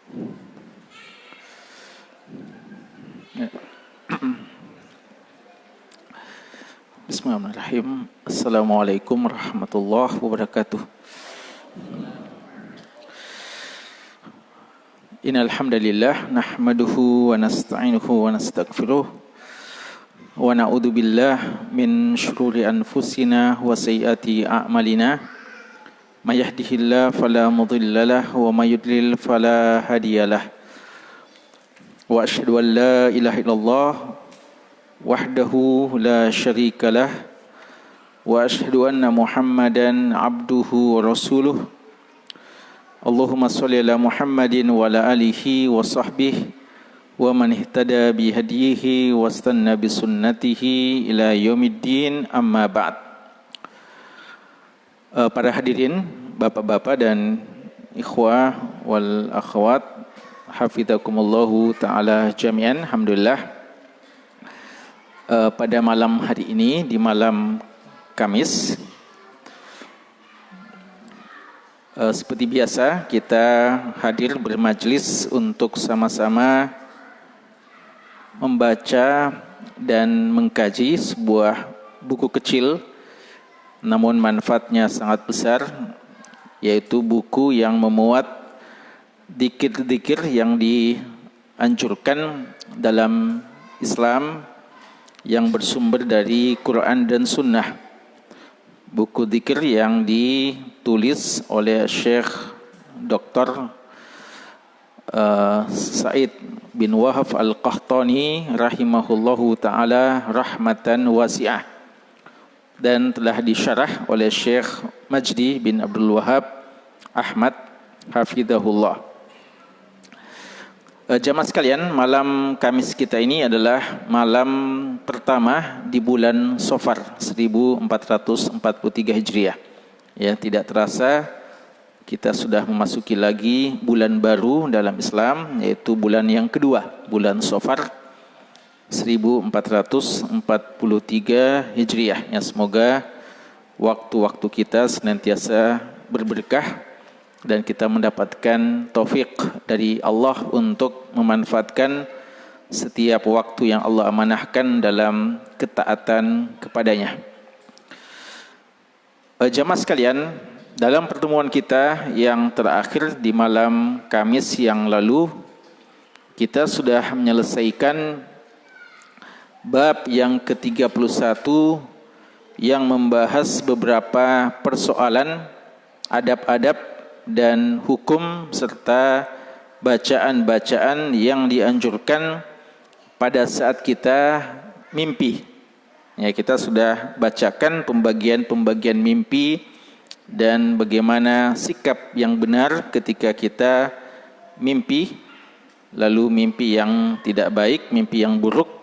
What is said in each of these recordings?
Ya. Bismillahirrahmanirrahim. Assalamualaikum warahmatullahi wabarakatuh. Innal hamdalillah nahmaduhu wa nasta'inuhu wa nastaghfiruh wa na'udzu billah min syururi anfusina wa sayyiati a'malina. May yahdihillahu fala mudhillalah wa may yudlil fala hadiyalah. Wa asyhadu an la ilaha illallah wahdahu la syarikalah wa asyhadu anna Muhammadan abduhu wa rasuluh. Allahumma sholli ala Muhammadin wa ala alihi wa sahbihi wa man ihtada bi hadihi wastanna bi sunnatihi ila yaumiddin, amma ba'd. Para hadirin, bapak-bapak dan ikhwah wal akhwat, hafizakumullahu ta'ala jami'an. Alhamdulillah, pada malam hari ini, di malam Kamis, seperti biasa kita hadir bermajlis untuk sama-sama membaca dan mengkaji sebuah buku kecil namun manfaatnya sangat besar, yaitu buku yang memuat dzikir-dzikir yang dianjurkan dalam Islam yang bersumber dari Quran dan Sunnah. Buku dzikir yang ditulis oleh Syekh Dr. Said bin Wahab Al-Qahtani rahimahullahu ta'ala rahmatan wasi'ah, dan telah disyarah oleh Syekh Majdi bin Abdul Wahab Ahmad hafidhahullah. Jamaah sekalian, malam Kamis kita ini adalah malam pertama di bulan Safar 1443 Hijriah. Ya, tidak terasa kita sudah memasuki lagi bulan baru dalam Islam, yaitu bulan yang kedua, bulan Safar 1443 Hijriah. Ya, semoga waktu-waktu kita senantiasa berberkah dan kita mendapatkan taufik dari Allah untuk memanfaatkan setiap waktu yang Allah amanahkan dalam ketaatan kepadanya. Jamaah sekalian, dalam pertemuan kita yang terakhir di malam Kamis yang lalu, kita sudah menyelesaikan bab yang ke-31 yang membahas beberapa persoalan adab-adab dan hukum serta bacaan-bacaan yang dianjurkan pada saat kita mimpi. Ya, kita sudah bacakan pembagian-pembagian mimpi dan bagaimana sikap yang benar ketika kita mimpi, lalu mimpi yang tidak baik, mimpi yang buruk,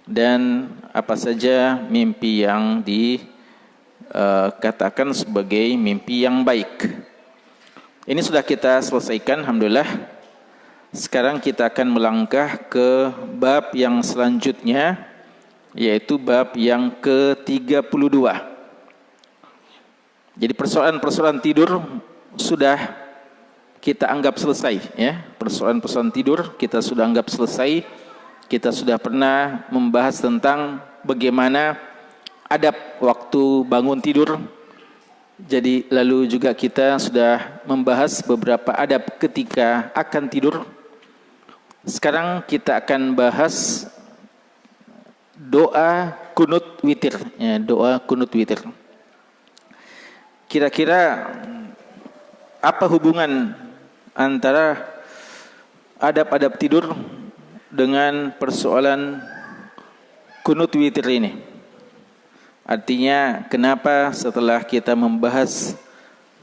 dan apa saja mimpi yang dikatakan sebagai mimpi yang baik. Ini sudah kita selesaikan, alhamdulillah. Sekarang kita akan melangkah ke bab yang selanjutnya, yaitu bab yang ke-32. Jadi persoalan-persoalan tidur sudah kita anggap selesai, ya. Persoalan-persoalan tidur kita sudah anggap selesai. Kita sudah pernah membahas tentang bagaimana adab waktu bangun tidur. Jadi lalu juga kita sudah membahas beberapa adab ketika akan tidur. Sekarang kita akan bahas doa kunut witir, ya, doa kunut witir. Kira-kira apa hubungan antara adab-adab tidur dengan persoalan kunut witir ini? Artinya, kenapa setelah kita membahas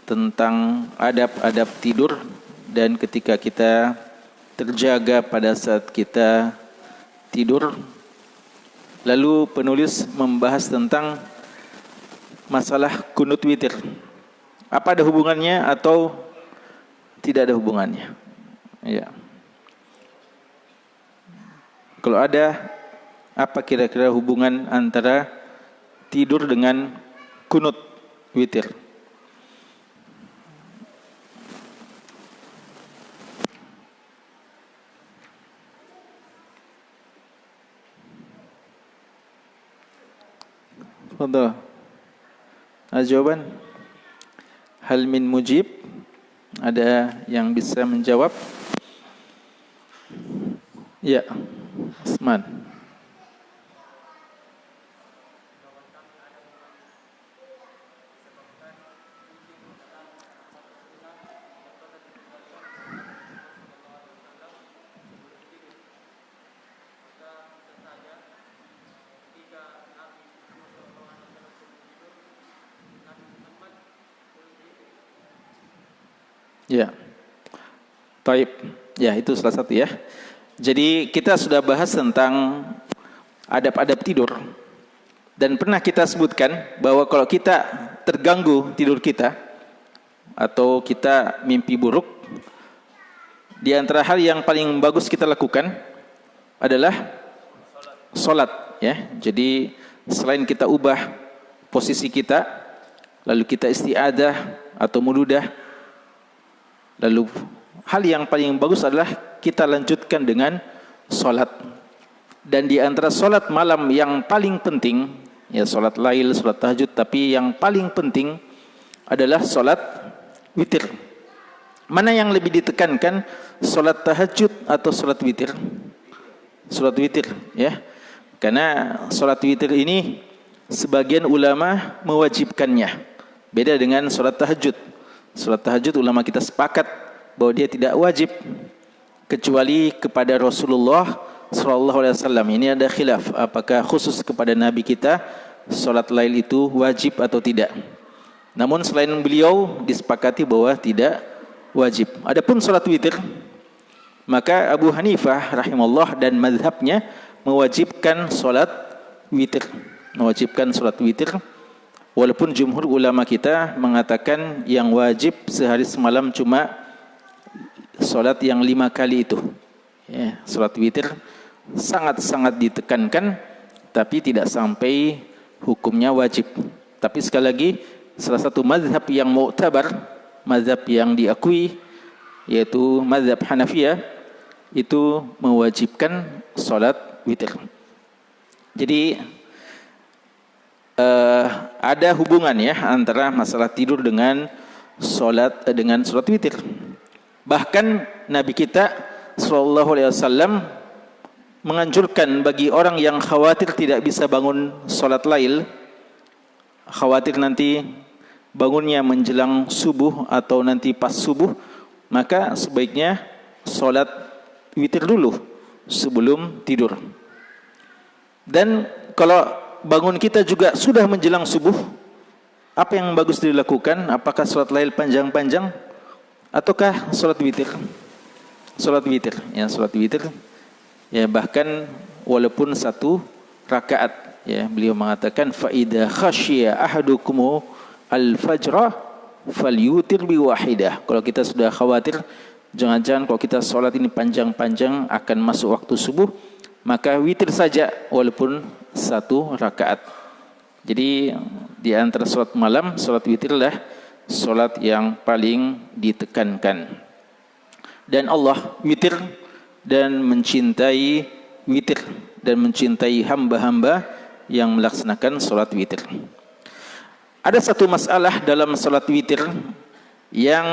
tentang adab-adab tidur dan ketika kita terjaga pada saat kita tidur, lalu penulis membahas tentang masalah kunut witir. Apa ada hubungannya atau tidak ada hubungannya? Ya. Kalau ada, apa kira-kira hubungan antara tidur dengan kunut witir? Fadhal. Ada jawaban? Hal min mujib? Ada yang bisa menjawab? Ya, Usman. Ya. Taib. Ya, itu salah satu ya. Jadi kita sudah bahas tentang adab-adab tidur. Dan pernah kita sebutkan bahwa kalau kita terganggu tidur kita atau kita mimpi buruk, di antara hal yang paling bagus kita lakukan adalah salat ya. Jadi selain kita ubah posisi kita, lalu kita isti'adzah atau mududah, lalu hal yang paling bagus adalah kita lanjutkan dengan salat. Dan di antara salat malam yang paling penting, ya salat lail, salat tahajud, tapi yang paling penting adalah salat witir. Mana yang lebih ditekankan, salat tahajud atau salat witir? Salat witir, ya. Karena salat witir ini sebagian ulama mewajibkannya. Beda dengan salat tahajud. Salat tahajud ulama kita sepakat bahwa dia tidak wajib kecuali kepada Rasulullah sallallahu alaihi wasallam. Ini ada khilaf apakah khusus kepada nabi kita salat lail itu wajib atau tidak. Namun selain beliau disepakati bahwa tidak wajib. Adapun salat witir, maka Abu Hanifah rahimahullah dan mazhabnya mewajibkan salat witir. Mewajibkan salat witir. Walaupun jumhur ulama kita mengatakan yang wajib sehari semalam cuma salat yang 5 kali itu. Ya, salat witir sangat-sangat ditekankan, tapi tidak sampai hukumnya wajib. Tapi sekali lagi, salah satu mazhab yang mu'tabar, mazhab yang diakui, yaitu mazhab Hanafiyah, itu mewajibkan salat witir. Jadi ada hubungan ya antara masalah tidur dengan salat witir. Bahkan Nabi kita sallallahu alaihi wasallam menganjurkan bagi orang yang khawatir tidak bisa bangun salat lail, khawatir nanti bangunnya menjelang subuh atau nanti pas subuh, maka sebaiknya salat witir dulu sebelum tidur. Dan kalau bangun kita juga sudah menjelang subuh, apa yang bagus dilakukan? Apakah salat lail panjang-panjang ataukah salat witir? Salat witir, ya salat witir. Ya bahkan walaupun 1 rakaat, ya beliau mengatakan fa idza khasyiya ahadukum al-fajra falyutir bi wahidah. Kalau kita sudah khawatir jangan-jangan kalau kita salat ini panjang-panjang akan masuk waktu subuh, maka witir saja walaupun 1 rakaat. Jadi di antara salat malam, salat witirlah salat yang paling ditekankan. Dan Allah witir dan mencintai witir dan mencintai hamba-hamba yang melaksanakan salat witir. Ada satu masalah dalam salat witir yang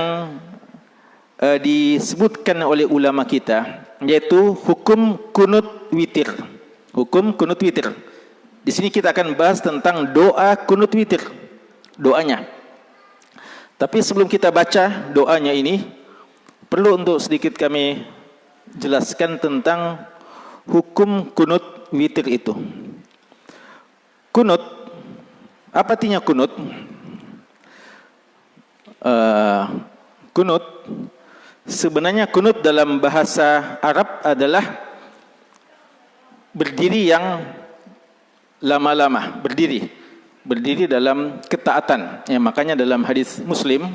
disebutkan oleh ulama kita, yaitu hukum kunut witir. Hukum kunut witir. Di sini kita akan bahas tentang doa kunut witir, doanya. Tapi sebelum kita baca doanya ini, perlu untuk sedikit kami jelaskan tentang hukum kunut witir itu. Kunut, apa artinya kunut? Kunut, sebenarnya kunut dalam bahasa Arab adalah berdiri yang lama-lama, berdiri dalam ketaatan. Ya, makanya dalam hadis Muslim,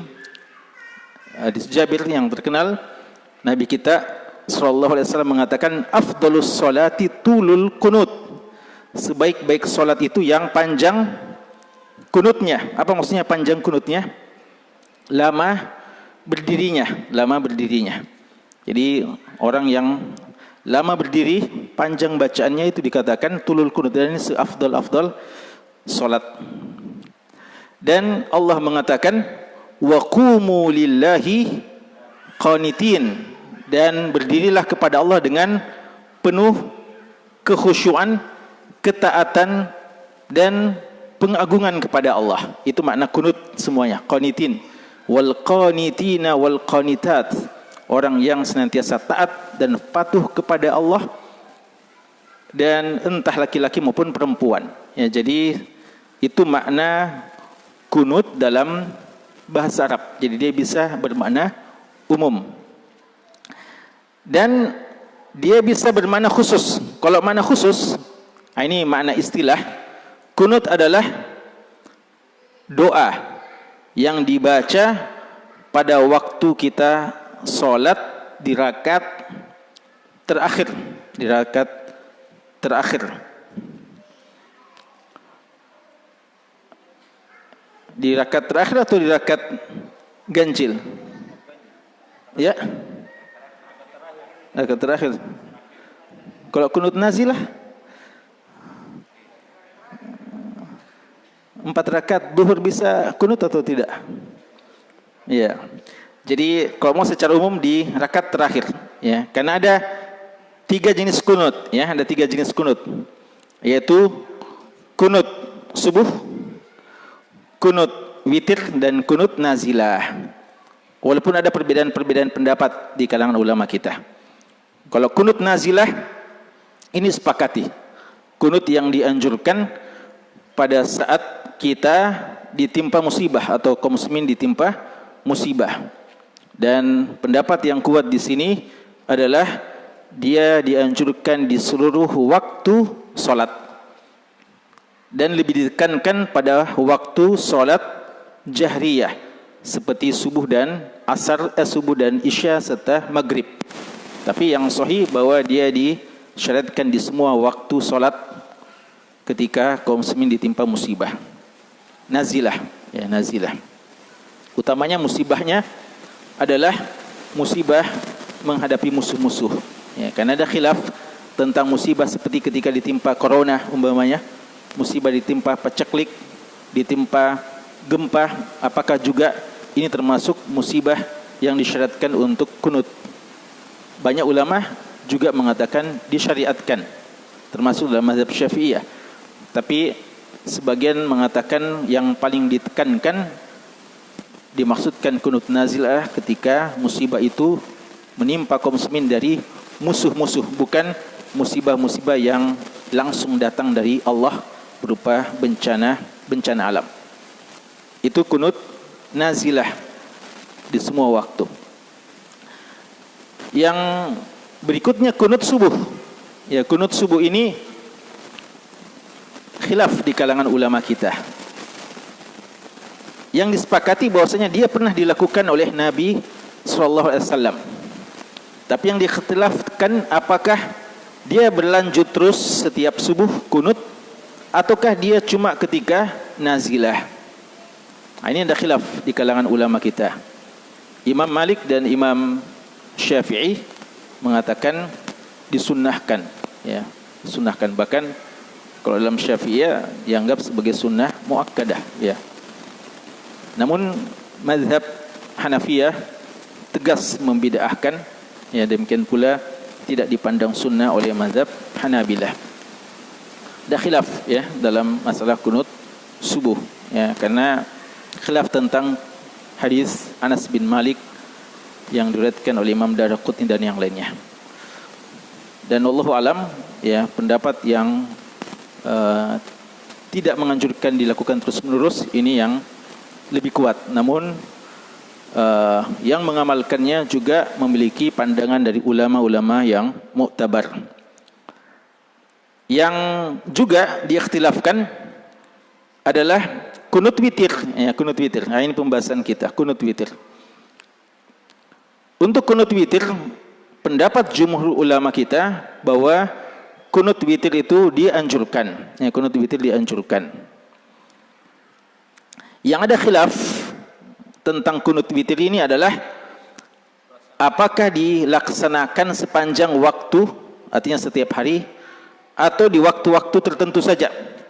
hadis Jabir yang terkenal, Nabi kita sallallahu alaihi wasallam mengatakan afdhalus sholati tulul kunut. Sebaik-baik salat itu yang panjang kunutnya. Apa maksudnya panjang kunutnya? Lama berdirinya. Jadi orang yang lama berdiri, panjang bacaannya itu dikatakan tulul kunut. Dan ini seafdal salat. Dan Allah mengatakan wa qumu lillahi qanitin, dan berdirilah kepada Allah dengan penuh kekhusyuan, ketaatan dan pengagungan kepada Allah. Itu makna kunut semuanya, qanitin. Wal qanitina wal qanitat, orang yang senantiasa taat dan patuh kepada Allah, dan entah laki-laki maupun perempuan. Ya, jadi itu makna kunut dalam bahasa Arab. Jadi dia bisa bermakna umum. Dan dia bisa bermakna khusus. Kalau makna khusus, ini makna istilah. Kunut adalah doa yang dibaca pada waktu kita sholat di rakaat terakhir. Di rakaat terakhir. Di rakaat terakhir atau di rakaat ganjil? Ya, rakaat terakhir. Kalau kunut nazilah 4 rakaat duhur bisa kunut atau tidak? Ya. Jadi kalau mau secara umum di rakaat terakhir, ya. Karena ada 3 jenis kunut, ya, ada 3 jenis kunut. Yaitu kunut subuh, kunut witir, dan kunut nazilah. Walaupun ada perbedaan-perbedaan pendapat di kalangan ulama kita. Kalau kunut nazilah ini sepakati. Kunut yang dianjurkan pada saat kita ditimpa musibah atau kaum muslimin ditimpa musibah. Dan pendapat yang kuat di sini adalah dia dianjurkan di seluruh waktu salat. Dan lebih ditekankan pada waktu salat jahriyah seperti subuh dan asar, subuh dan isya serta maghrib. Tapi yang sahih bahwa dia disyariatkan di semua waktu salat ketika kaum muslimin ditimpa musibah. Nazilah, ya, nazilah. Utamanya musibahnya adalah musibah menghadapi musuh-musuh. Ya, karena ada khilaf tentang musibah seperti ketika ditimpa corona umpamanya, musibah ditimpa paceklik, ditimpa gempa, apakah juga ini termasuk musibah yang disyariatkan untuk kunut? Banyak ulama juga mengatakan disyariatkan, termasuk dalam mazhab Syafi'iyah. Tapi sebagian mengatakan yang paling ditekankan dimaksudkan kunut nazilah ketika musibah itu menimpa kaum muslimin dari musuh-musuh, bukan musibah-musibah yang langsung datang dari Allah berupa bencana alam. Itu kunut nazilah di semua waktu. Yang berikutnya kunut subuh. Ya, kunut subuh ini khilaf di kalangan ulama kita. Yang disepakati bahwasanya dia pernah dilakukan oleh Nabi SAW. Tapi yang dikhtilafkan apakah dia berlanjut terus setiap subuh kunut ataukah dia cuma ketika nazilah. Nah, ini ada khilaf di kalangan ulama kita. Imam Malik dan Imam Syafi'i mengatakan disunnahkan, ya, sunnahkan. Bahkan kalau dalam Syafi'iyah dianggap sebagai sunnah muakkadah, ya. Namun mazhab Hanafiyah tegas membid'ahkan, ya, demikian pula tidak dipandang sunnah oleh mazhab Hanabilah. Ada khilaf, ya, dalam masalah kunut subuh, ya, karena khilaf tentang hadis Anas bin Malik yang diriwayatkan oleh Imam Daraqutni dan yang lainnya. Dan wallahu alam, ya, pendapat yang tidak menganjurkan dilakukan terus-menerus ini yang lebih kuat. Namun yang mengamalkannya juga memiliki pandangan dari ulama-ulama yang muktabar. Yang juga diikhtilafkan adalah kunut witir, ya, kunut witir. Nah, ini pembahasan kita, kunut witir. Untuk kunut witir, pendapat jumhur ulama kita bahwa kunut witir itu dianjurkan, ya, kunut witir dianjurkan. Yang ada khilaf tentang kunut witir ini adalah apakah dilaksanakan sepanjang waktu, artinya setiap hari, atau di waktu-waktu tertentu saja.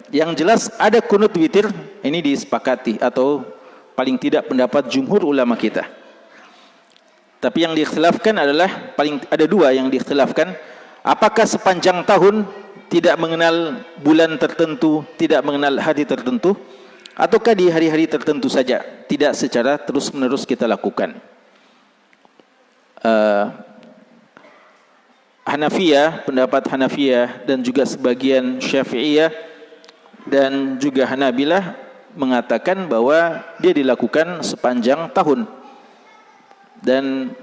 Yang jelas ada kunut witir, ini disepakati atau paling tidak pendapat jumhur ulama kita. Tapi yang diikhtilafkan adalah ada dua yang diikhtilafkan. Apakah sepanjang tahun tidak mengenal bulan tertentu, tidak mengenal hari tertentu, ataukah di hari-hari tertentu saja, tidak secara terus-menerus kita lakukan. Hanafiyah, pendapat Hanafiyah dan juga sebagian Syafi'iyah dan juga Hanabilah mengatakan bahwa dia dilakukan sepanjang tahun. Dan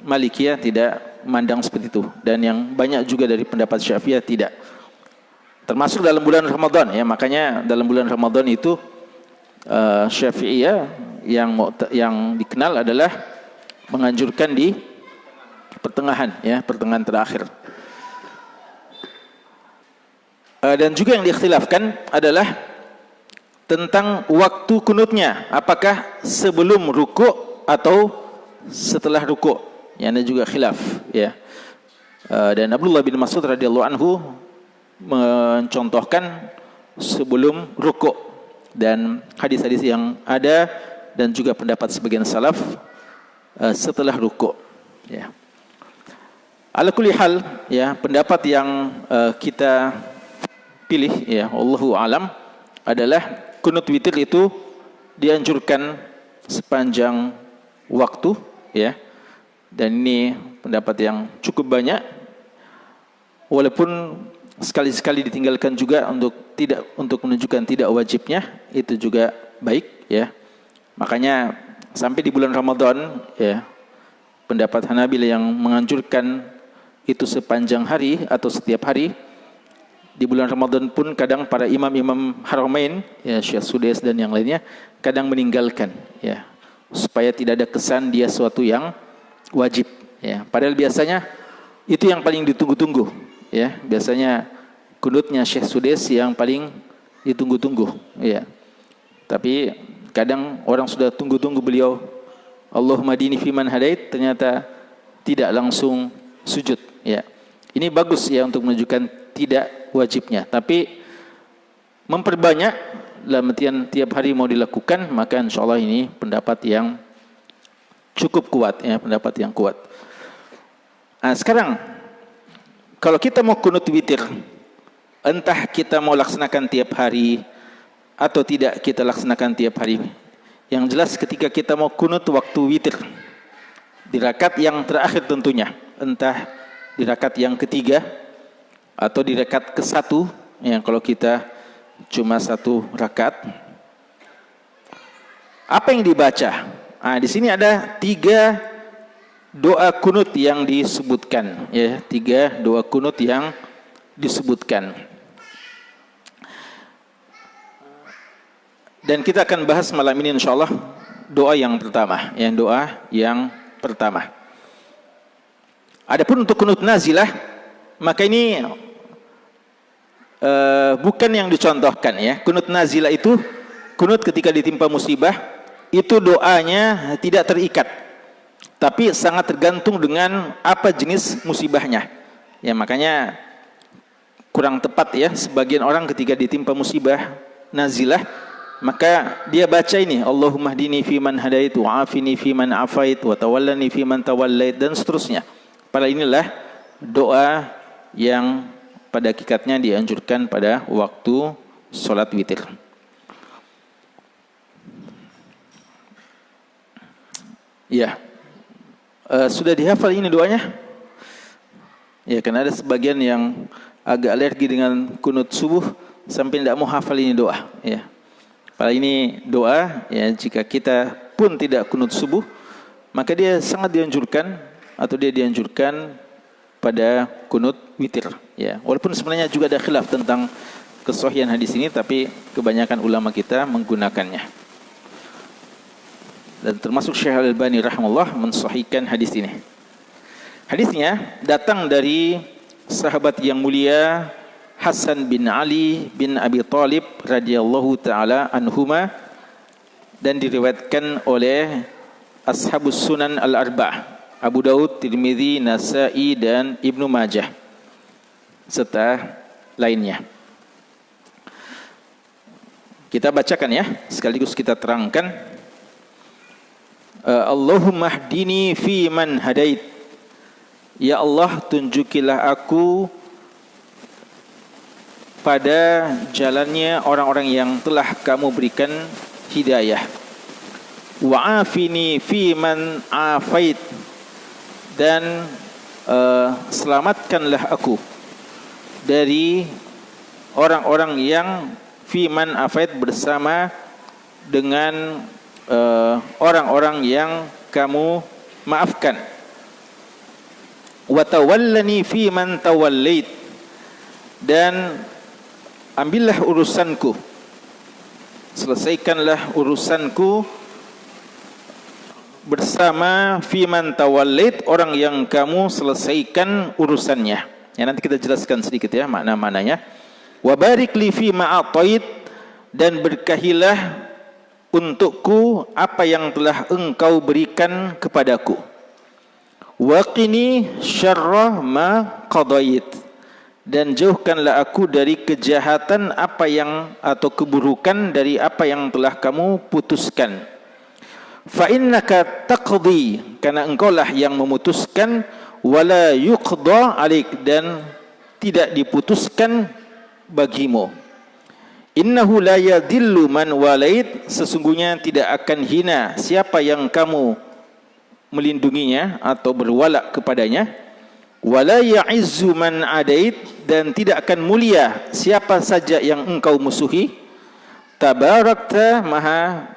Malikiyah tidak memandang seperti itu, dan yang banyak juga dari pendapat Syafi'iyah tidak. Termasuk dalam bulan Ramadan ya, makanya dalam bulan Ramadan itu Syafi'iyah yang dikenal adalah menganjurkan di pertengahan ya, pertengahan terakhir. Dan juga yang diikhtilafkan adalah tentang waktu kunutnya, apakah sebelum ruku' atau setelah ruku'. Ya, ada juga khilaf ya. Dan Abdullah bin Mas'ud radhiyallahu anhu mencontohkan sebelum ruku', dan hadis-hadis yang ada dan juga pendapat sebagian salaf setelah ruku'. Ya. Ala kulli hal ya, pendapat yang kita pilih ya, wallahu alam, adalah kunut witir itu dianjurkan sepanjang waktu ya. Dan ini pendapat yang cukup banyak, walaupun sekali-sekali ditinggalkan juga untuk menunjukkan tidak wajibnya, itu juga baik ya. Makanya sampai di bulan Ramadan ya, pendapat Hanabil yang menganjurkan itu sepanjang hari atau setiap hari. Di bulan Ramadan pun kadang para imam-imam Haramain ya, Syekh Sudais dan yang lainnya kadang meninggalkan ya, supaya tidak ada kesan dia suatu yang wajib ya. Padahal biasanya itu yang paling ditunggu-tunggu ya. Biasanya kunutnya Syekh Sudais yang paling ditunggu-tunggu ya. Tapi kadang orang sudah tunggu-tunggu beliau Allahumma dini fiman hadait, ternyata tidak langsung sujud ya. Ini bagus ya untuk menunjukkan tidak wajibnya, tapi memperbanyak dalam artian tiap hari mau dilakukan, maka insyaallah ini pendapat yang cukup kuat ya, pendapat yang kuat. Nah, sekarang kalau kita mau kunut witir, entah kita mau laksanakan tiap hari atau tidak kita laksanakan tiap hari, yang jelas ketika kita mau kunut waktu witir di rakaat yang terakhir tentunya, entah di rakaat yang ketiga atau di rakaat ke-1 yang kalau kita cuma satu rakaat, apa yang dibaca? Nah, di sini ada 3 doa kunut yang disebutkan ya, 3 doa kunut yang disebutkan. Dan kita akan bahas malam ini insyaallah doa yang pertama, Adapun untuk kunut nazilah, maka ini bukan yang dicontohkan ya. Kunut nazilah itu kunut ketika ditimpa musibah, itu doanya tidak terikat, tapi sangat tergantung dengan apa jenis musibahnya. Ya, makanya kurang tepat ya sebagian orang ketika ditimpa musibah nazilah, maka dia baca ini, Allahumma hdini fiman hadait wa afini fiman afait wa tawallani fiman tawallait, dan seterusnya. Padahal inilah doa yang pada hakikatnya dianjurkan pada waktu sholat witir. Ya, sudah dihafal ini doanya? Ya, karena ada sebagian yang agak alergi dengan kunut subuh sampai tidak mau hafal ini doa. Ya, padahal ini doa ya, jika kita pun tidak kunut subuh, maka dia sangat dianjurkan atau dia dianjurkan pada kunut witir ya. Walaupun sebenarnya juga ada khilaf tentang kesahihan hadis ini, tapi kebanyakan ulama kita menggunakannya. Dan termasuk Syekh Al-Albani rahimahullah mensahihkan hadis ini. Hadisnya datang dari sahabat yang mulia Hasan bin Ali bin Abi Thalib radhiyallahu taala anhuma, dan diriwayatkan oleh Ashabus Sunan Al-Arba'ah, Abu Daud, Tirmidzi, Nasa'i, dan Ibnu Majah serta lainnya. Kita bacakan ya, sekaligus kita terangkan. Allahumma hdini fi man hadait. Ya Allah, tunjukilah aku pada jalannya orang-orang yang telah kamu berikan hidayah. Wa afini fi man afait. Dan selamatkanlah aku dari orang-orang yang fiman afait, bersama dengan orang-orang yang kamu maafkan. Wa tawallani fi man tawallait. Dan ambillah urusanku, selesaikanlah urusanku bersama fiman tawallait, orang yang kamu selesaikan urusannya. Ya, nanti kita jelaskan sedikit ya makna-maknanya. Wa barik li fi ma atait. Dan berkahilah untukku apa yang telah engkau berikan kepadaku. Wa qini syarra ma qadait. Dan jauhkanlah aku dari kejahatan apa yang, atau keburukan dari apa yang telah kamu putuskan. Fa innaka taqdi, karena engkaulah yang memutuskan, wala yuqda alik, dan tidak diputuskan bagimu. Innahu la yadillu man walait, sesungguhnya tidak akan hina siapa yang kamu melindunginya atau berwala kepadanya. Wala ya'izzu man adait, dan tidak akan mulia siapa saja yang engkau musuhi. Tabarakta, maha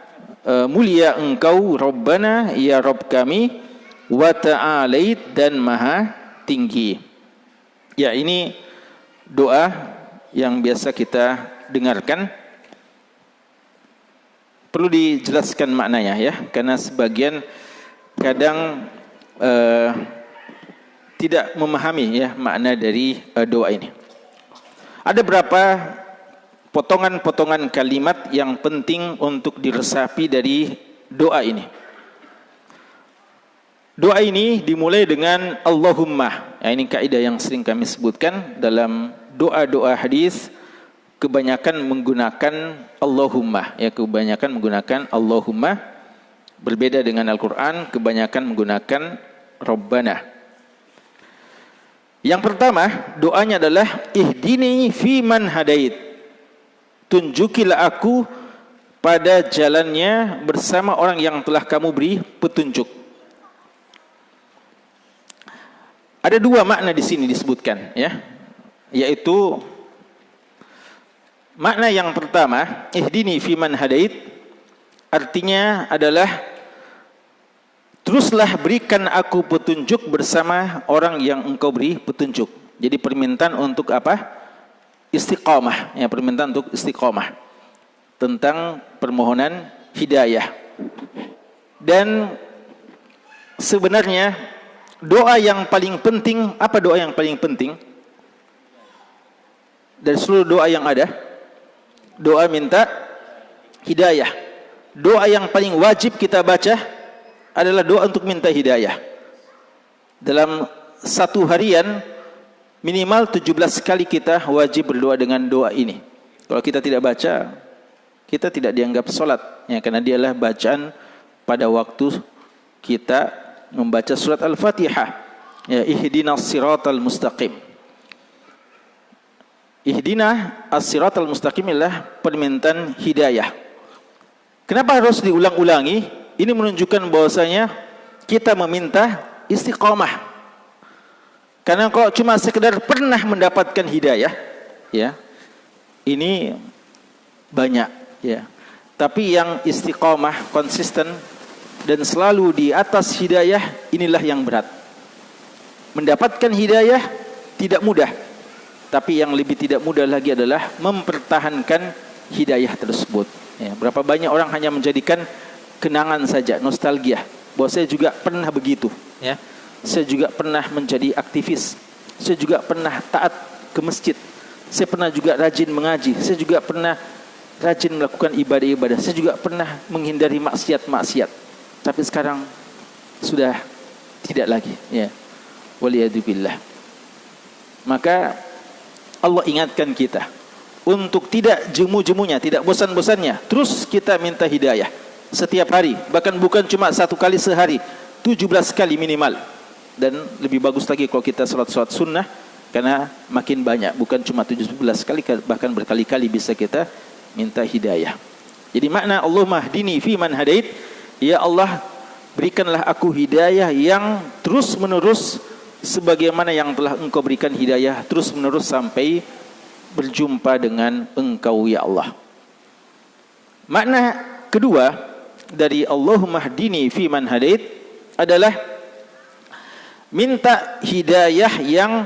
mulia engkau, Rabbana, ya Rabb kami, wa ta'alait, dan maha tinggi. Ya, ini doa yang biasa kita dengarkan. Perlu dijelaskan maknanya ya, karena sebagian kadang tidak memahami ya makna dari doa ini. Ada berapa potongan-potongan kalimat yang penting untuk diresapi dari doa ini. Doa ini dimulai dengan Allahumma. Ya, ini kaidah yang sering kami sebutkan dalam doa-doa hadis. Kebanyakan menggunakan Allahumma, ya, kebanyakan menggunakan Allahumma. Berbeda dengan Al-Quran, kebanyakan menggunakan Rabbana. Yang pertama, doanya adalah ihdini fi man hadait. Tunjukilah aku pada jalannya bersama orang yang telah kamu beri petunjuk. Ada dua makna di sini disebutkan, ya, yaitu makna yang pertama, ihdini fi man hadait, artinya adalah teruslah berikan aku petunjuk bersama orang yang engkau beri petunjuk. Jadi permintaan untuk apa? Istiqamah, ya, permintaan untuk istiqamah tentang permohonan hidayah. Dan sebenarnya doa yang paling penting, apa doa yang paling penting dari seluruh doa yang ada? Doa minta hidayah. Doa yang paling wajib kita baca adalah doa untuk minta hidayah. Dalam satu harian minimal 17 kali kita wajib berdoa dengan doa ini. Kalau kita tidak baca, kita tidak dianggap sholat, ya, karena dialah bacaan pada waktu kita membaca surat Al-Fatihah, ya, ihdinas siratal mustaqim. Ihdina as-siratal mustaqim adalah permintaan hidayah. Kenapa harus diulang-ulangi? Ini menunjukkan bahwasanya kita meminta istiqamah. Karena kalau cuma sekedar pernah mendapatkan hidayah, ya, ini banyak, ya. Tapi yang istiqamah, konsisten dan selalu di atas hidayah, inilah yang berat. Mendapatkan hidayah tidak mudah. Tapi yang lebih tidak mudah lagi adalah mempertahankan hidayah tersebut. Ya, berapa banyak orang hanya menjadikan kenangan saja, nostalgia. Bahwa saya juga pernah begitu. Ya, saya juga pernah menjadi aktivis. Saya juga pernah taat ke masjid. Saya pernah juga rajin mengaji. Saya juga pernah rajin melakukan ibadah-ibadah. Saya juga pernah menghindari maksiat-maksiat. Tapi sekarang sudah tidak lagi. Ya, waliyadzubillah. Maka Allah ingatkan kita untuk tidak jemu-jemunya, tidak bosan-bosannya, terus kita minta hidayah setiap hari, bahkan bukan cuma 1 kali sehari, 17 kali minimal. Dan lebih bagus lagi kalau kita salat sunnah, karena makin banyak, bukan cuma 17 kali, bahkan berkali-kali bisa kita minta hidayah. Jadi makna Allahumma hdini fi man hadait, ya Allah berikanlah aku hidayah yang terus menerus sebagaimana yang telah Engkau berikan hidayah terus menerus sampai berjumpa dengan Engkau ya Allah. Makna kedua dari Allahumma hdini fi man hadait adalah minta hidayah yang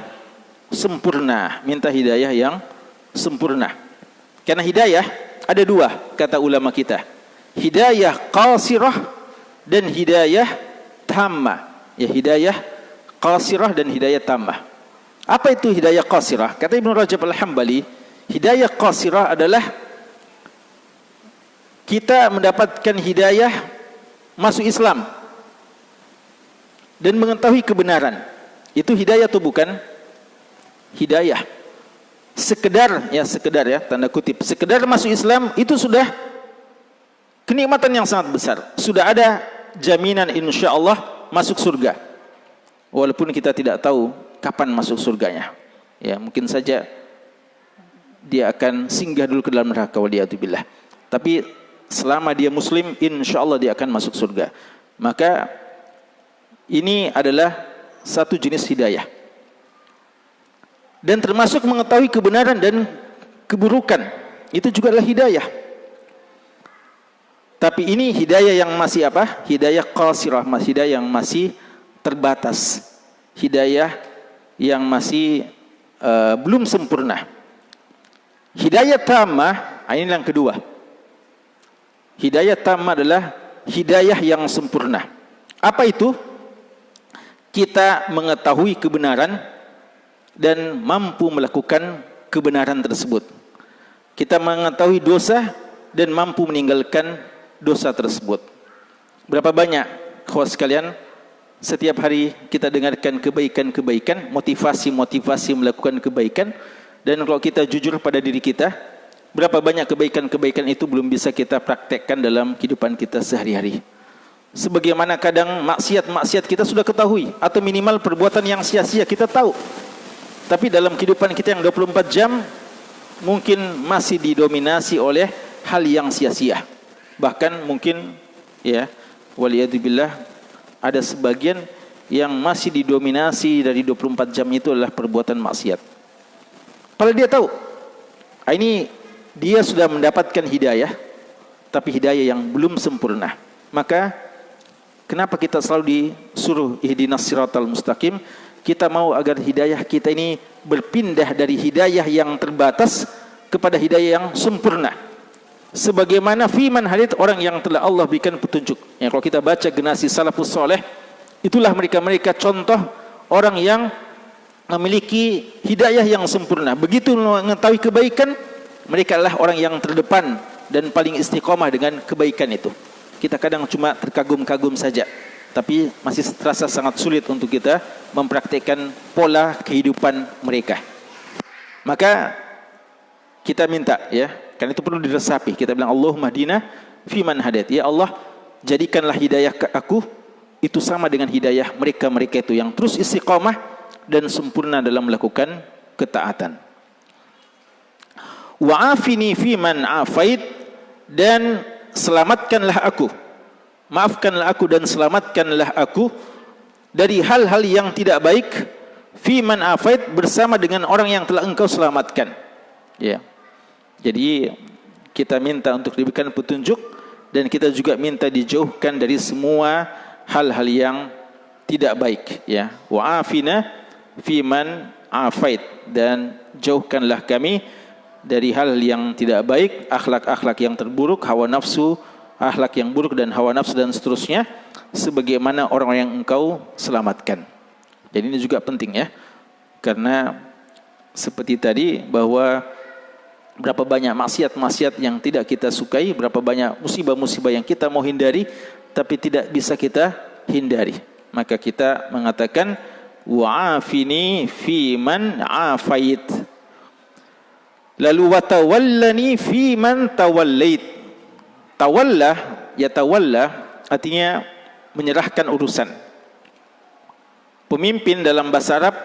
sempurna, minta hidayah yang sempurna. Karena hidayah ada 2 kata ulama kita. Hidayah qasirah dan hidayah tammah. Ya, hidayah qasirah dan hidayah tammah. Apa itu hidayah qasirah? Kata Ibnu Rajab Al-Hambali, hidayah qasirah adalah kita mendapatkan hidayah masuk Islam dan mengetahui kebenaran. Itu hidayah atau bukan? Hidayah. Sekedar ya, tanda kutip, sekedar masuk Islam itu sudah kenikmatan yang sangat besar. Sudah ada jaminan insyaallah masuk surga. Walaupun kita tidak tahu kapan masuk surganya. Ya, mungkin saja dia akan singgah dulu ke dalam neraka, waliyadzubillah. Tapi selama dia muslim, insyaallah dia akan masuk surga. Maka ini adalah satu jenis hidayah. Dan termasuk mengetahui kebenaran dan keburukan, itu juga adalah hidayah. Tapi ini hidayah yang masih apa? Hidayah qasirah, hidayah yang masih terbatas. Hidayah yang masih belum sempurna. Hidayah tammah, ini yang kedua. Hidayah tammah adalah hidayah yang sempurna. Apa itu? Kita mengetahui kebenaran dan mampu melakukan kebenaran tersebut. Kita mengetahui dosa dan mampu meninggalkan dosa tersebut. Berapa banyak kawan sekalian setiap hari kita dengarkan kebaikan-kebaikan, motivasi-motivasi melakukan kebaikan, dan kalau kita jujur pada diri kita, berapa banyak kebaikan-kebaikan itu belum bisa kita praktekkan dalam kehidupan kita sehari-hari. Sebagaimana kadang maksiat-maksiat kita sudah ketahui, atau minimal perbuatan yang sia-sia kita tahu, tapi dalam kehidupan kita yang 24 jam mungkin masih didominasi oleh hal yang sia-sia. Bahkan mungkin ya, waliyadzubillah, ada sebagian yang masih didominasi dari 24 jam itu adalah perbuatan maksiat. Padahal dia tahu, ini dia sudah mendapatkan hidayah, tapi hidayah yang belum sempurna. Maka kenapa kita selalu disuruh ihdinas siratal mustaqim? Kita mau agar hidayah kita ini berpindah dari hidayah yang terbatas kepada hidayah yang sempurna. Sebagaimana fiman hadits, orang yang telah Allah berikan petunjuk. Ya, kalau kita baca generasi salafus soleh, itulah mereka-mereka contoh orang yang memiliki hidayah yang sempurna. Begitu mengetahui kebaikan, mereka adalah orang yang terdepan dan paling istiqomah dengan kebaikan itu. Kita kadang cuma terkagum-kagum saja, tapi masih terasa sangat sulit untuk kita mempraktikkan pola kehidupan mereka. Maka kita minta, ya, karena itu perlu diresapi. Kita bilang Allahumma hdina fi man hadait. Ya Allah, jadikanlah hidayah ke aku itu sama dengan hidayah mereka-mereka itu yang terus istiqamah dan sempurna dalam melakukan ketaatan. Wa afini fi man afait, dan selamatkanlah aku, maafkanlah aku dan selamatkanlah aku dari hal-hal yang tidak baik, fi man afait, bersama dengan orang yang telah engkau selamatkan. Ya. Jadi kita minta untuk diberikan petunjuk, dan kita juga minta dijauhkan dari semua hal-hal yang tidak baik, ya. Wa afina fi man afait, dan jauhkanlah kami dari hal yang tidak baik, akhlak-akhlak yang terburuk, hawa nafsu, akhlak yang buruk dan hawa nafsu dan seterusnya, sebagaimana orang-orang yang engkau selamatkan. Jadi ini juga penting, ya. Karena seperti tadi bahwa berapa banyak maksiat-maksiat yang tidak kita sukai, berapa banyak musibah-musibah yang kita mau hindari tapi tidak bisa kita hindari. Maka kita mengatakan wa'afini fi man afait. Lalu watawallani fi man tawallait. Tawalla, ya tawalla artinya menyerahkan urusan. Pemimpin dalam bahasa Arab,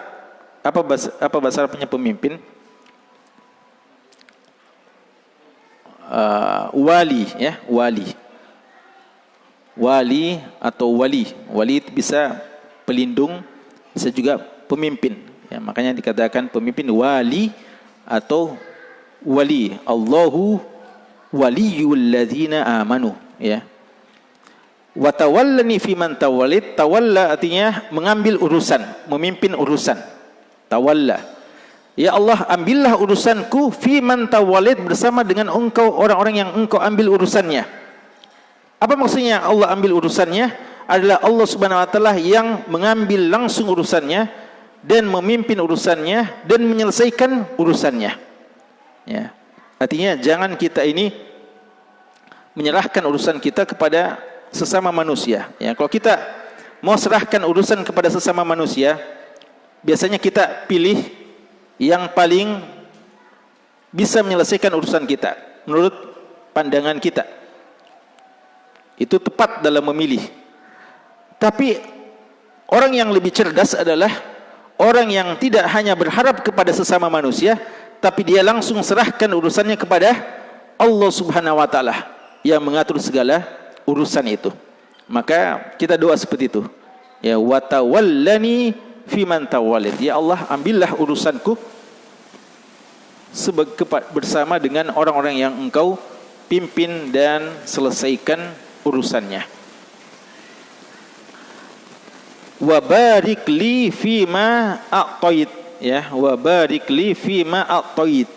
apa bahasa Arabnya pemimpin? Wali, ya, wali. Wali atau wali. Wali itu bisa pelindung, bisa juga pemimpin. Ya, makanya dikatakan pemimpin wali atau wali. Allahu waliyul ladzina amanu, ya. Wa tawallani fi man tawallit. Tawalla artinya mengambil urusan, memimpin urusan. Tawalla. Ya Allah, ambillah urusanku fi man tawallit, bersama dengan engkau orang-orang yang engkau ambil urusannya. Apa maksudnya Allah ambil urusannya? Adalah Allah Subhanahu wa taala yang mengambil langsung urusannya dan memimpin urusannya dan menyelesaikan urusannya. Ya. Artinya jangan kita ini menyerahkan urusan kita kepada sesama manusia. Ya, kalau kita mau serahkan urusan kepada sesama manusia, biasanya kita pilih yang paling bisa menyelesaikan urusan kita menurut pandangan kita. Itu tepat dalam memilih. Tapi orang yang lebih cerdas adalah orang yang tidak hanya berharap kepada sesama manusia, tapi dia langsung serahkan urusannya kepada Allah Subhanahu wa taala yang mengatur segala urusan itu. Maka kita doa seperti itu. Ya, wa tawallani fi man tawallit. Ya Allah, ambillah urusanku bersama dengan orang-orang yang engkau pimpin dan selesaikan urusannya. Wa barik li fima a'tait, ya, wa barik li fima a'tait,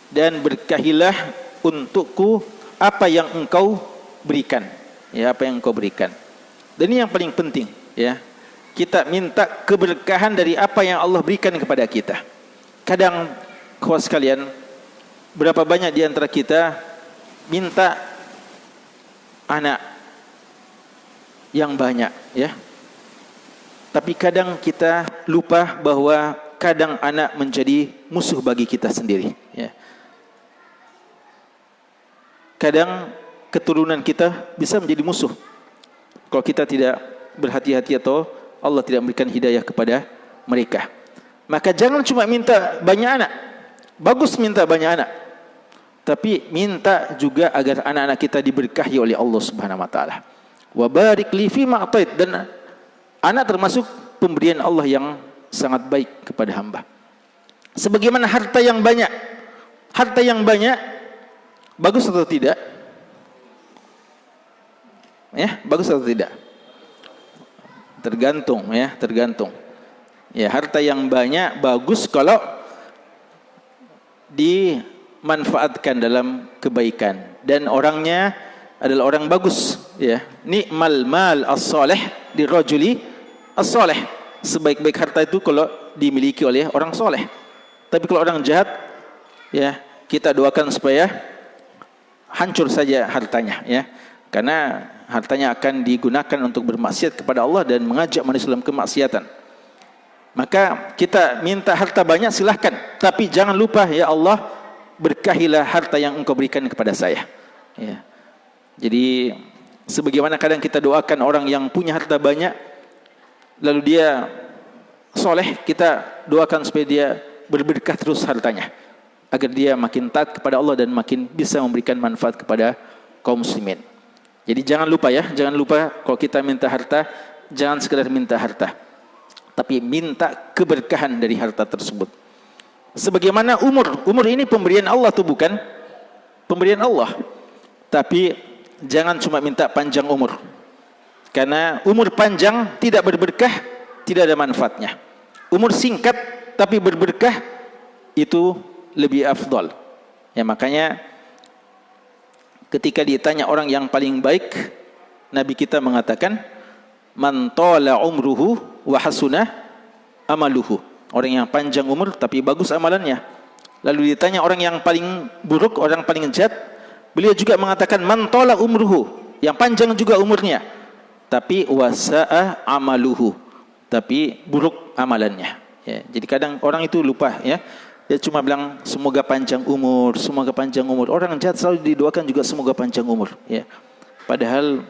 dan berkahilah untukku apa yang engkau berikan, ya, apa yang engkau berikan. Dan ini yang paling penting, ya. Kita minta keberkahan dari apa yang Allah berikan kepada kita. Kadang kawan sekalian, berapa banyak di antara kita minta anak yang banyak, ya. Tapi kadang kita lupa bahwa kadang anak menjadi musuh bagi kita sendiri, ya. Kadang keturunan kita bisa menjadi musuh kalau kita tidak berhati-hati atau Allah tidak memberikan hidayah kepada mereka. Maka jangan cuma minta banyak anak. Bagus minta banyak anak, tapi minta juga agar anak-anak kita diberkahi oleh Allah Subhanahu wa taala. Wa barik li fi ma atait, dan anak termasuk pemberian Allah yang sangat baik kepada hamba. Sebagaimana harta yang banyak. Harta yang banyak bagus atau tidak? Ya, bagus atau tidak? Tergantung, ya, tergantung. Ya, harta yang banyak bagus kalau dimanfaatkan dalam kebaikan dan orangnya adalah orang bagus, ya. Ni'mal mal as-salih dirajuli as-salih. Sebaik-baik harta itu kalau dimiliki oleh orang soleh. Tapi kalau orang jahat, ya, kita doakan supaya hancur saja hartanya, ya. Karena hartanya akan digunakan untuk bermaksiat kepada Allah dan mengajak manusia dalam kemaksiatan. Maka kita minta harta banyak silahkan, tapi jangan lupa, ya Allah, berkahilah harta yang engkau berikan kepada saya, ya. Jadi sebagaimana kadang kita doakan orang yang punya harta banyak lalu dia soleh, kita doakan supaya dia berberkah terus hartanya agar dia makin taat kepada Allah dan makin bisa memberikan manfaat kepada kaum muslimin. Jadi jangan lupa, ya, jangan lupa kalau kita minta harta, jangan sekedar minta harta, tapi minta keberkahan dari harta tersebut. Sebagaimana umur ini pemberian Allah tuh, bukan? Pemberian Allah. Tapi jangan cuma minta panjang umur. Karena umur panjang tidak berberkah, tidak ada manfaatnya. Umur singkat tapi berberkah, itu lebih afdal. Ya, makanya ketika ditanya orang yang paling baik, Nabi kita mengatakan, man tala umruhu wa hasunah amaluhu. Orang yang panjang umur tapi bagus amalannya. Lalu ditanya orang yang paling buruk, orang paling jahat, beliau juga mengatakan man tala umruhu, yang panjang juga umurnya, tapi wasa'a amaluhu, tapi buruk amalannya, ya. Jadi kadang orang itu lupa, ya. dia cuma bilang semoga panjang umur, semoga panjang umur. Orang jahat selalu didoakan juga semoga panjang umur, ya. Padahal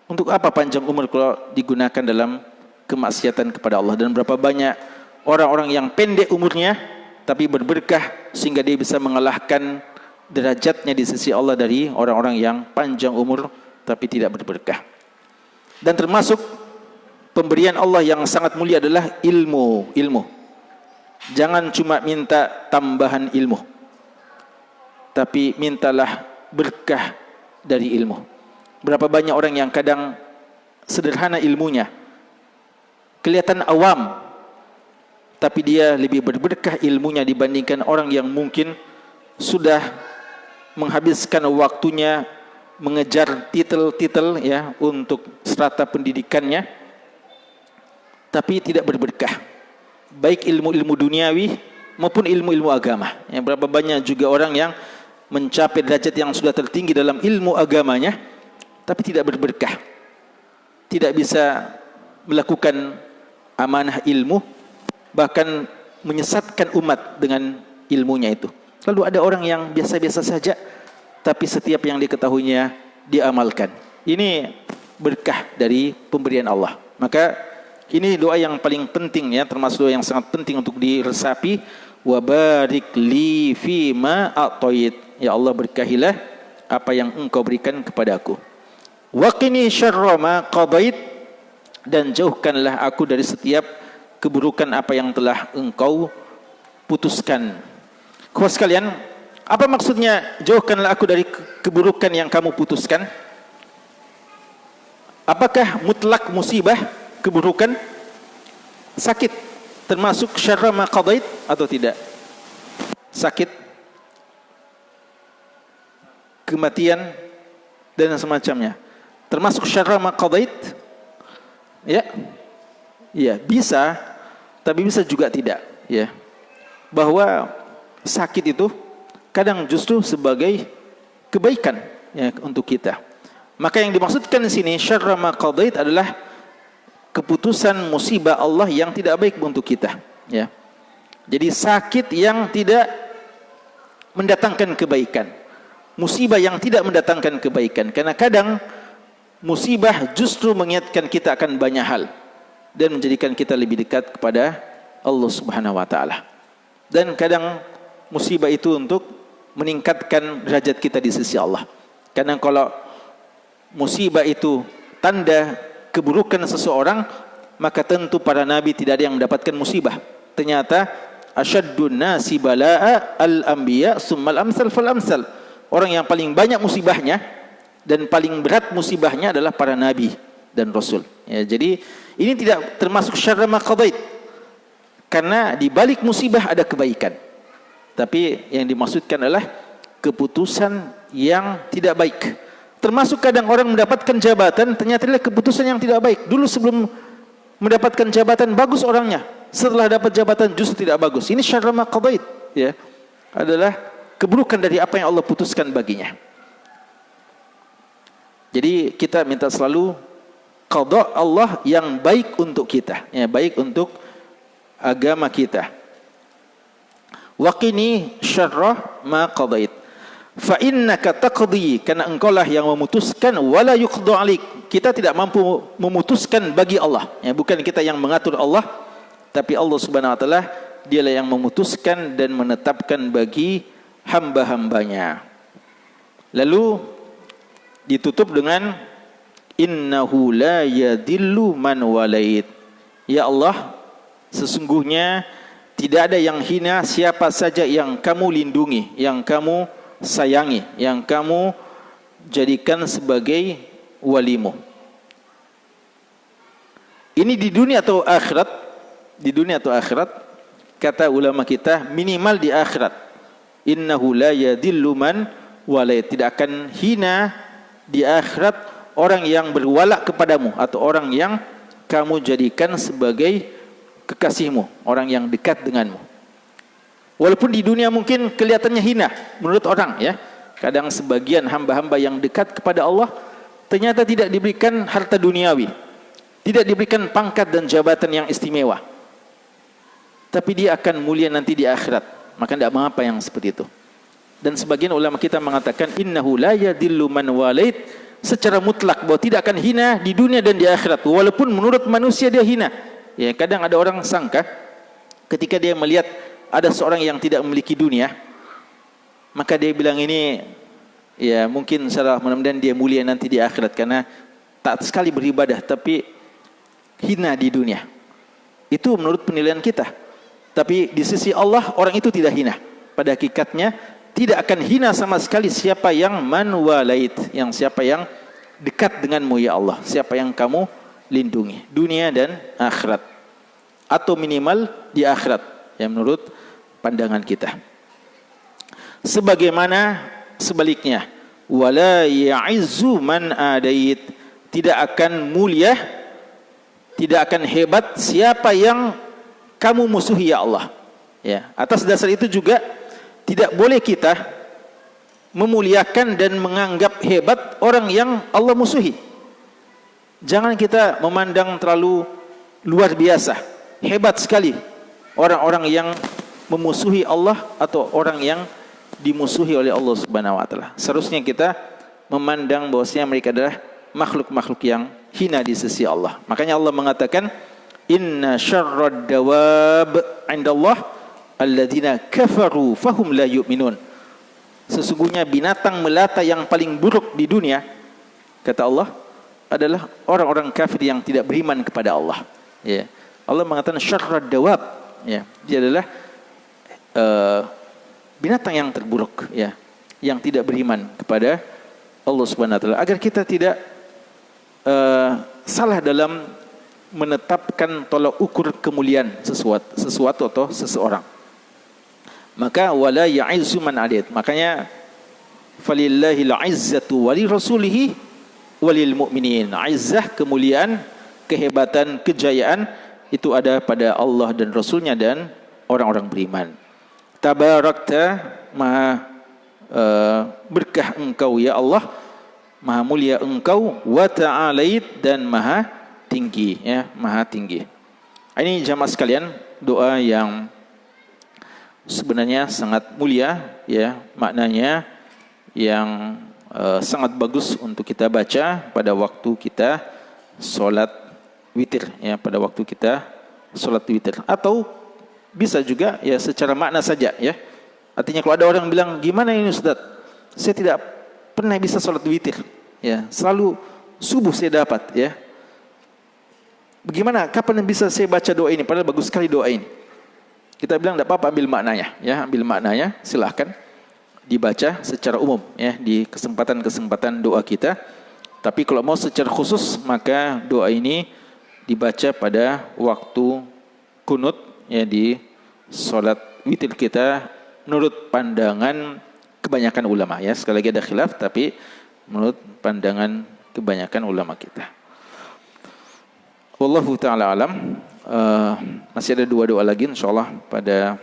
untuk apa panjang umur kalau digunakan dalam kemaksiatan kepada Allah? Dan berapa banyak orang-orang yang pendek umurnya tapi berberkah sehingga dia bisa mengalahkan derajatnya di sisi Allah dari orang-orang yang panjang umur tapi tidak berberkah. Dan termasuk pemberian Allah yang sangat mulia adalah ilmu. Jangan cuma minta tambahan ilmu, tapi mintalah berkah dari ilmu. Berapa banyak orang yang kadang sederhana ilmunya, kelihatan awam, tapi dia lebih berberkah ilmunya dibandingkan orang yang mungkin sudah menghabiskan waktunya mengejar titel-titel, ya, untuk strata pendidikannya, tapi tidak berberkah, baik ilmu-ilmu duniawi maupun ilmu-ilmu agama. Ya, berapa banyak juga orang yang mencapai derajat yang sudah tertinggi dalam ilmu agamanya, tapi tidak berberkah, tidak bisa melakukan amanah ilmu, bahkan menyesatkan umat dengan ilmunya itu. Lalu ada orang yang biasa-biasa saja, tapi setiap yang diketahuinya diamalkan. Ini berkah dari pemberian Allah. Maka ini doa yang paling penting, ya, termasuk doa yang sangat penting untuk diresapi. Wa barik li fima a'tait. Ya Allah, berkahilah apa yang Engkau berikan kepadaku. Wa qini syarra ma qadait. Dan jauhkanlah aku dari setiap keburukan apa yang telah Engkau putuskan. Kawan sekalian, apa maksudnya jauhkanlah aku dari keburukan yang kamu putuskan? Apakah mutlak musibah, keburukan, sakit termasuk syarra ma qadait atau tidak? Sakit, kematian dan semacamnya termasuk syarra ma qadait? Ya. Ya, bisa, tapi bisa juga tidak, ya. Bahwa sakit itu kadang justru sebagai kebaikan, ya, untuk kita. Maka yang dimaksudkan di sini syarra ma qadait adalah keputusan musibah Allah yang tidak baik untuk kita, ya. Jadi sakit yang tidak mendatangkan kebaikan, musibah yang tidak mendatangkan kebaikan. Karena kadang musibah justru mengingatkan kita akan banyak hal dan menjadikan kita lebih dekat kepada Allah Subhanahu wa taala. Dan kadang musibah itu untuk meningkatkan derajat kita di sisi Allah. Karena kalau musibah itu tanda keburukan seseorang, maka tentu para nabi tidak ada yang mendapatkan musibah. Ternyata asyaddun nasi balaa al-anbiya summal amsal fal amsal. Orang yang paling banyak musibahnya dan paling berat musibahnya adalah para nabi dan rasul. Ya, jadi ini tidak termasuk syarra ma qadait, karena di balik musibah ada kebaikan. Tapi yang dimaksudkan adalah keputusan yang tidak baik. Termasuk kadang orang mendapatkan jabatan, ternyata adalah keputusan yang tidak baik. Dulu sebelum mendapatkan jabatan bagus orangnya, setelah dapat jabatan justru tidak bagus. Ini syarra ma qadait, ya. Adalah keburukan dari apa yang Allah putuskan baginya. Jadi kita minta selalu qada Allah yang baik untuk kita, ya, baik untuk agama kita. Waqini syarra ma qadait. Fa innaka taqdi, karena engkaulah yang memutuskan, wala yuqda alik. Kita tidak mampu memutuskan bagi Allah, ya, bukan kita yang mengatur Allah, tapi Allah Subhanahu wa taala dialah yang memutuskan dan menetapkan bagi hamba-hambanya. Lalu ditutup dengan innahu la yadillu man walait. Ya Allah, sesungguhnya tidak ada yang hina siapa saja yang kamu lindungi, yang kamu sayangi, yang kamu jadikan sebagai walimu. Ini di dunia atau akhirat? Di dunia atau akhirat? Kata ulama kita minimal di akhirat. Innahu la yadillu man walait. Tidak akan hina di akhirat orang yang berwala kepadamu atau orang yang kamu jadikan sebagai kekasihmu, orang yang dekat denganmu. Walaupun di dunia mungkin kelihatannya hina menurut orang, ya. Kadang sebagian hamba-hamba yang dekat kepada Allah ternyata tidak diberikan harta duniawi, tidak diberikan pangkat dan jabatan yang istimewa, tapi dia akan mulia nanti di akhirat. Maka tidak mengapa yang seperti itu. Dan sebagian ulama kita mengatakan innahu la yadillu man walait, secara mutlak bahwa tidak akan hina di dunia dan di akhirat, walaupun menurut manusia dia hina. Ya, kadang ada orang sangka ketika dia melihat ada seorang yang tidak memiliki dunia, maka dia bilang ini ya mungkin salah, mudah-mudahan dia mulia nanti di akhirat karena taat sekali beribadah tapi hina di dunia. Itu menurut penilaian kita. Tapi di sisi Allah orang itu tidak hina. Pada hakikatnya tidak akan hina sama sekali siapa yang man walait, yang siapa yang dekat denganmu ya Allah, siapa yang kamu lindungi dunia dan akhirat, atau minimal di akhirat ya menurut pandangan kita. Sebagaimana sebaliknya, wala ya'izzu man adait, tidak akan mulia, tidak akan hebat siapa yang kamu musuhi ya Allah. Ya, atas dasar itu juga tidak boleh kita memuliakan dan menganggap hebat orang yang Allah musuhi. Jangan kita memandang terlalu luar biasa, hebat sekali orang-orang yang memusuhi Allah atau orang yang dimusuhi oleh Allah Subhanahu wa taala. Seharusnya kita memandang bahwasanya mereka adalah makhluk-makhluk yang hina di sisi Allah. Makanya Allah mengatakan inna syarrad dawab 'indallah alladzina kafaru fahum la yu'minun. Sesungguhnya binatang melata yang paling buruk di dunia, kata Allah, adalah orang-orang kafir yang tidak beriman kepada Allah. Ya. Allah mengatakan syarrad dawab, ya. Dia adalah binatang yang terburuk, ya, yang tidak beriman kepada Allah Subhanahu wa taala. Agar kita tidak salah dalam menetapkan tolak ukur kemuliaan sesuatu atau seseorang. Maka wala ya'izzu man adait. Makanya falillahil 'izzatu wali rasulihi walil mu'minin. Izzah, kemuliaan, kehebatan, kejayaan itu ada pada Allah dan Rasulnya dan orang-orang beriman. Tabarakta, maha berkah engkau ya Allah, maha mulia engkau, wa ta'alait, dan maha tinggi, ya, maha tinggi. Ini jamaah sekalian, doa yang sebenarnya sangat mulia, ya, maknanya yang sangat bagus untuk kita baca pada waktu kita sholat witir, ya, pada waktu kita sholat witir, atau bisa juga ya secara makna saja, ya. Artinya kalau ada orang bilang gimana ini Ustaz, saya tidak pernah bisa sholat witir, ya, selalu subuh saya dapat, ya. Bagaimana, kapan bisa saya baca doa ini? Padahal bagus sekali doa ini. Kita bilang tidak apa-apa, ambil maknanya, ya, ambil maknanya, silahkan dibaca secara umum, ya, di kesempatan-kesempatan doa kita. Tapi kalau mau secara khusus, maka doa ini dibaca pada waktu kunut, ya, di sholat witir kita, menurut pandangan kebanyakan ulama, ya. Sekali lagi ada khilaf, tapi menurut pandangan kebanyakan ulama kita. Wallahu ta'ala alam. Masih ada dua doa lagi insyaallah pada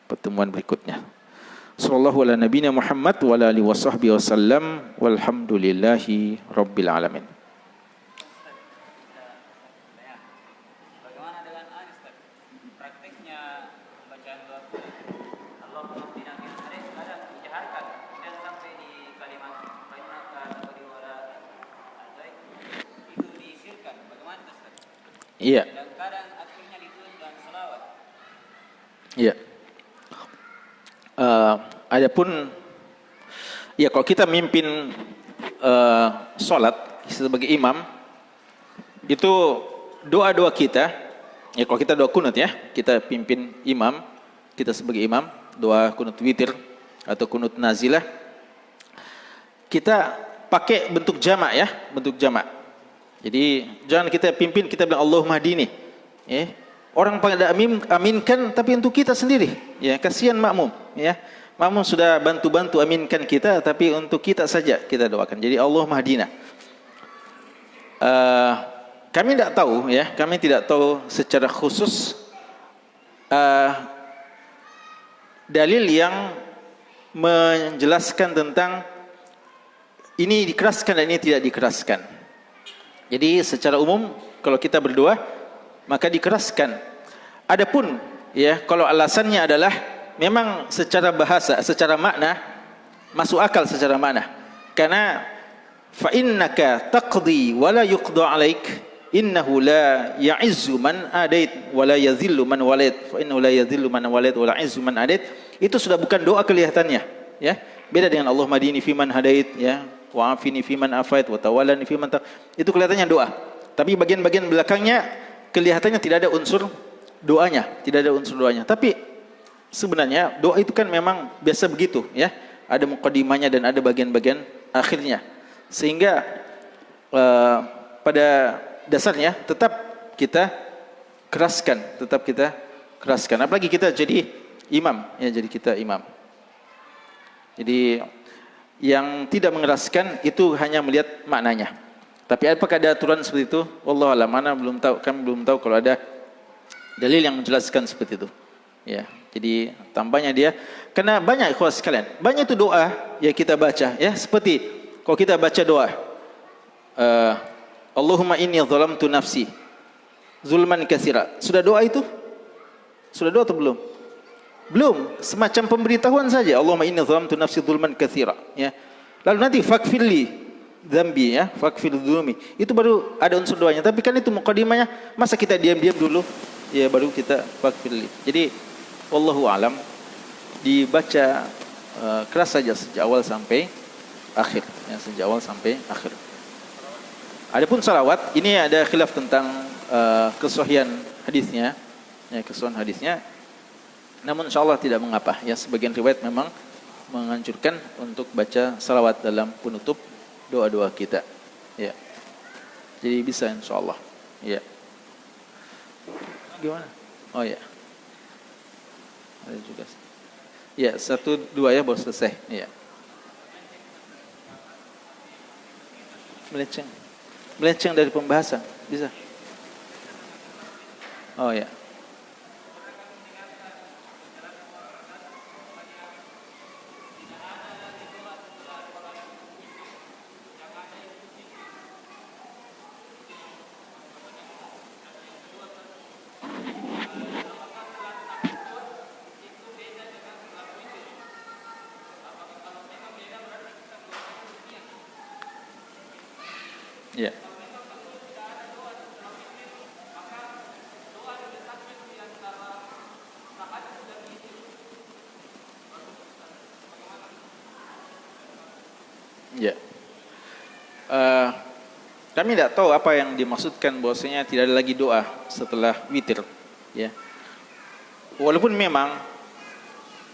pertemuan berikutnya. Sallallahu ala nabiyina Muhammad wa ala alihi washabbihi wasallam walhamdulillahi rabbil alamin. Bagaimana dengan Ustaz? Praktiknya bacaan doa Allahumma qina min hadis kadang dijaharkan dan sampai di kalimat atau di wala itu diisirkan. Bagaimana Ustaz? Iya. Dan kadang akhirnya ditulis dan selawat. Iya. Adapun ya kalau kita mimpin sholat sebagai imam, itu doa-doa kita, ya kalau kita doa kunut, ya, kita pimpin imam, kita sebagai imam, doa kunut witir atau kunut nazilah, kita pakai bentuk jamak, ya, bentuk jamak. Jadi jangan kita pimpin, kita bilang Allahumma hdini, ya. Orang pada aminkan, tapi untuk kita sendiri, ya, kasihan makmum, ya. Makmum sudah bantu-bantu aminkan kita, tapi untuk kita saja kita doakan. Jadi Allahumma hdina. Kami tidak tahu, ya, kami tidak tahu secara khusus dalil yang menjelaskan tentang ini dikeraskan dan ini tidak dikeraskan. Jadi secara umum kalau kita berdoa maka dikeraskan. Adapun, ya, kalau alasannya adalah memang secara bahasa, secara makna masuk akal secara makna. Karena fa innaka taqdi wa la yuqda 'alaik innahu la ya'izzu man adait wa la yadhillu man walait fa innahu la yadhillu man walait wa la 'izzu man adait. Itu sudah bukan doa kelihatannya, ya. Beda dengan Allah madini fiman hadait, ya, wa afini fiman afait wa tawallani fiman itu kelihatannya doa. Tapi bagian-bagian belakangnya kelihatannya tidak ada unsur doanya, tidak ada unsur doanya. Tapi sebenarnya doa itu kan memang biasa begitu, ya. Ada muqaddimahnya dan ada bagian-bagian akhirnya. Sehingga pada dasarnya tetap kita keraskan, apalagi kita jadi imam, ya, jadi kita imam. Jadi yang tidak mengeraskan itu hanya melihat maknanya. Tapi apakah ada aturan seperti itu? Wallahu a'lam, mana belum tahu, kami belum tahu kalau ada dalil yang menjelaskan seperti itu. Ya, jadi tambahnya dia, karena banyak ikhwas sekalian, banyak itu doa ya kita baca, ya, seperti kalau kita baca doa Allahumma inni zalamtu nafsi zulman katsira. Sudah doa itu? Sudah doa atau belum? Belum, semacam pemberitahuan saja. Allahumma inni zalamtu nafsi zulman katsira, ya. Lalu nanti fakfirli dzambi, ya, fakfir dzulmi. Itu baru ada unsur doanya. Tapi kan itu mukadimahnya, masa kita diam-diam dulu, ya, baru kita fakfirli. Jadi wallahu alam, dibaca keras saja sejak awal sampai akhir, ya, sejak awal sampai akhir. Adapun salawat, ini ada khilaf tentang kesahihan hadisnya, ya, kesahihan hadisnya. Namun insyaallah tidak mengapa, ya, sebagian riwayat memang menganjurkan untuk baca salawat dalam penutup doa-doa kita, ya. Jadi bisa insyaallah, ya. Gimana? Oh ya. Ada juga. Ya, 1 2 ya baru selesai, ya. Melenceng dari pembahasan, bisa. Oh ya. Ya. Ya. Kami tidak tahu apa yang dimaksudkan bahwasanya tidak ada lagi doa setelah witir, ya. Walaupun memang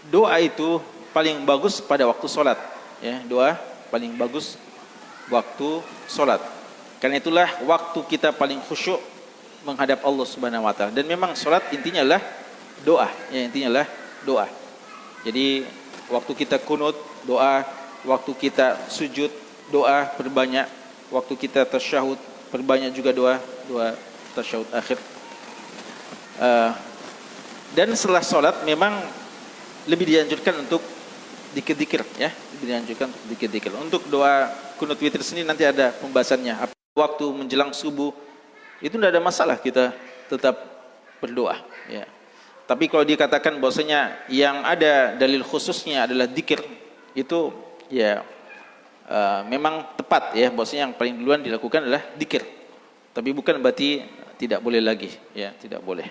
doa itu paling bagus pada waktu sholat, ya, doa paling bagus waktu sholat. Karena itulah waktu kita paling khusyuk menghadap Allah Subhanahu wa taala. Dan memang salat intinya adalah doa, ya, intinya adalah doa. Jadi waktu kita kunut doa, waktu kita sujud doa perbanyak, waktu kita tasyahud perbanyak juga doa tasyahud akhir. Dan setelah salat memang lebih dianjurkan untuk zikir-zikir, ya, lebih dianjurkan untuk zikir-zikir. Untuk doa kunut witir sendiri nanti ada pembahasannya. Waktu menjelang subuh itu tidak ada masalah, kita tetap berdoa, ya. Tapi kalau dikatakan bahwasanya yang ada dalil khususnya adalah zikir, itu ya memang tepat, ya, bahwasanya yang paling duluan dilakukan adalah zikir. Tapi bukan berarti tidak boleh lagi, ya, tidak boleh.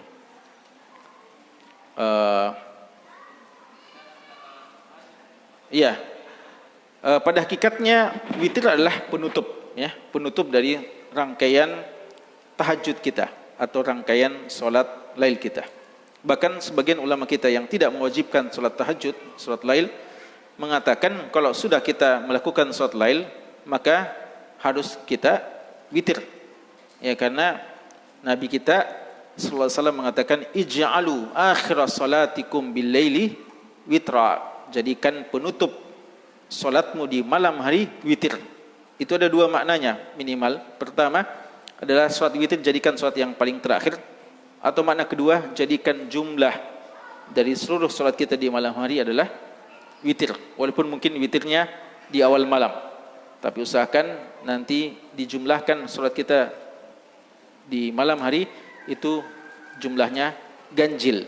Iya. Pada hakikatnya witir adalah penutup, ya, penutup dari rangkaian tahajud kita atau rangkaian salat lail kita. Bahkan sebagian ulama kita yang tidak mewajibkan salat tahajud, salat lail, mengatakan kalau sudah kita melakukan salat lail maka harus kita witir. Ya, karena Nabi kita sallallahu alaihi wasallam mengatakan ij'alu akhir salatikum bil laili witra. Jadikan penutup salatmu di malam hari witir. Itu ada dua maknanya minimal. Pertama adalah salat witir jadikan salat yang paling terakhir, atau makna kedua jadikan jumlah dari seluruh salat kita di malam hari adalah witir. Walaupun mungkin witirnya di awal malam, tapi usahakan nanti dijumlahkan salat kita di malam hari itu jumlahnya ganjil,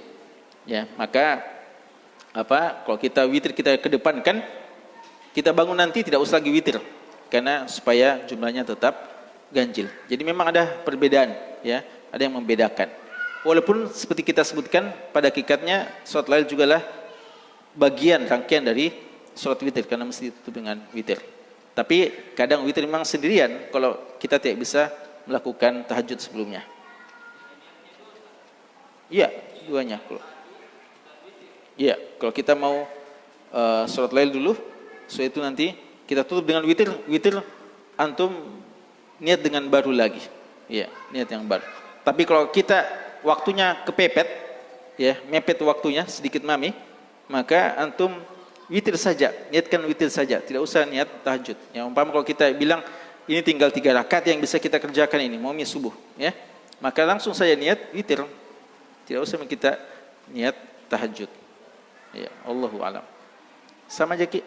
ya. Maka kalau kita witir kita kedepankan, kita bangun nanti tidak usah lagi witir, karena supaya jumlahnya tetap ganjil. Jadi memang ada perbedaan, ya, ada yang membedakan. Walaupun seperti kita sebutkan pada hakikatnya salat lail juga lah bagian rangkaian dari salat witir, karena mesti ditutup dengan witir. Tapi kadang witir memang sendirian kalau kita tidak bisa melakukan tahajud sebelumnya. Iya, duanya. Iya, kalau kita mau salat lail dulu, setelah itu nanti kita tutup dengan witir. Witir antum niat dengan baru lagi. Iya, niat yang baru. Tapi kalau kita waktunya kepepet, ya, mepet waktunya sedikit mami, maka antum witir saja, niatkan witir saja, tidak usah niat tahajud. Ya, umpama kalau kita bilang ini tinggal 3 rakaat yang bisa kita kerjakan ini, mau subuh, ya, maka langsung saja niat witir. Tidak usah kita niat tahajud. Ya, Allahu a'lam. Sama aja Ki.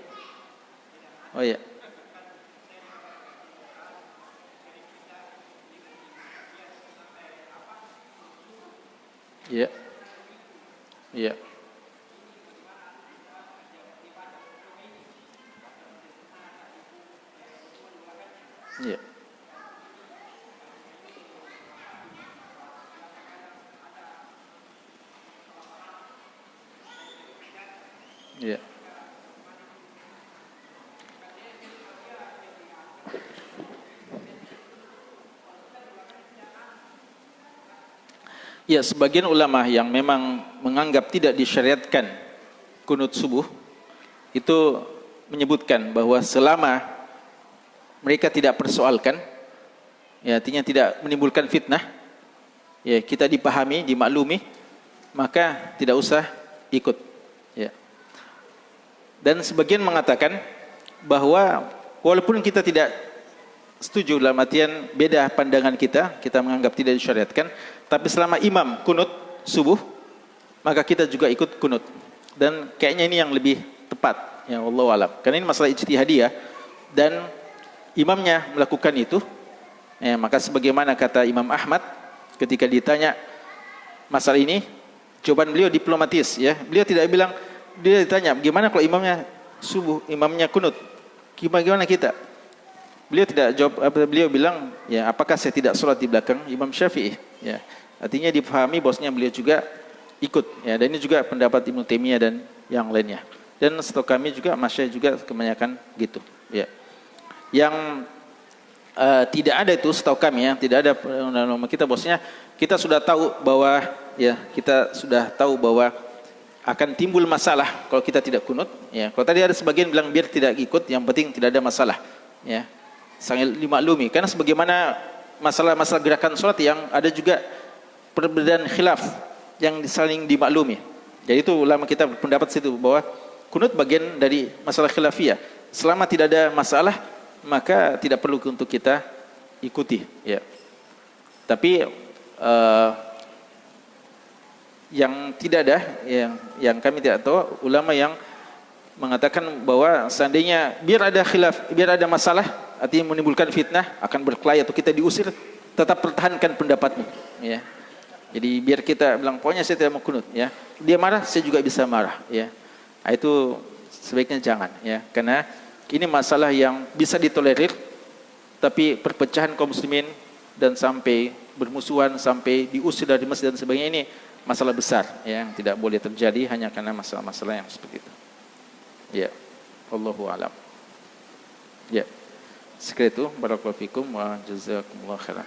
Oh ya. Iya. Iya. Iya. Iya. Ya, sebagian ulama yang memang menganggap tidak disyariatkan kunut subuh itu menyebutkan bahwa selama mereka tidak persoalkan, ya, artinya tidak menimbulkan fitnah, ya, kita dipahami, dimaklumi, maka tidak usah ikut, ya. Dan sebagian mengatakan bahwa walaupun kita tidak setuju, dalam artian beda pandangan kita menganggap tidak disyariatkan, tapi selama imam kunut subuh, maka kita juga ikut kunut. Dan kayaknya ini yang lebih tepat, ya, wallahu alam. Karena ini masalah ijtihadiyah dan imamnya melakukan itu, ya, maka sebagaimana kata Imam Ahmad ketika ditanya masalah ini, jawaban beliau diplomatis, ya. Beliau tidak bilang, dia ditanya, gimana kalau imamnya subuh, imamnya kunut? Gimana kita? Beliau tidak jawab, beliau bilang, ya, apakah saya tidak sholat di belakang Imam Syafi'i? Ya, artinya dipahami bosnya beliau juga ikut, ya, dan ini juga pendapat Ibnu Taimiyah dan yang lainnya. Dan setahu kami juga Masya juga kebanyakan gitu, ya. Yang tidak ada itu setahu kami, ya, tidak ada undang-undang kita, bosnya kita sudah tahu bahwa, ya, kita sudah tahu bahwa akan timbul masalah kalau kita tidak kunut, ya. Kalau tadi ada sebagian bilang biar tidak ikut, yang penting tidak ada masalah, ya. Sangat dimaklumi, karena sebagaimana masalah-masalah gerakan sholat yang ada juga perbedaan khilaf yang saling dimaklumi. Jadi itu ulama kita berpendapat situ bahwa kunut bagian dari masalah khilafiyah. Selama tidak ada masalah, maka tidak perlu untuk kita ikuti, ya. Tapi yang tidak ada, yang kami tidak tahu, ulama yang mengatakan bahwa seandainya biar ada khilaf, biar ada masalah, artinya menimbulkan fitnah, akan berkelahi atau kita diusir, tetap pertahankan pendapatmu, ya. Jadi biar kita bilang pokoknya saya tidak mau kunut, ya. Dia marah, saya juga bisa marah, ya. Nah, itu sebaiknya jangan, ya, karena ini masalah yang bisa ditolerir, tapi perpecahan kaum muslimin dan sampai bermusuhan, sampai diusir dari masjid dan sebagainya, ini masalah besar, ya, yang tidak boleh terjadi hanya karena masalah-masalah yang seperti itu. Ya, Allahu a'lam. Ya. Sekian itu, barakallahu fikum wa jazakumullahu khairan.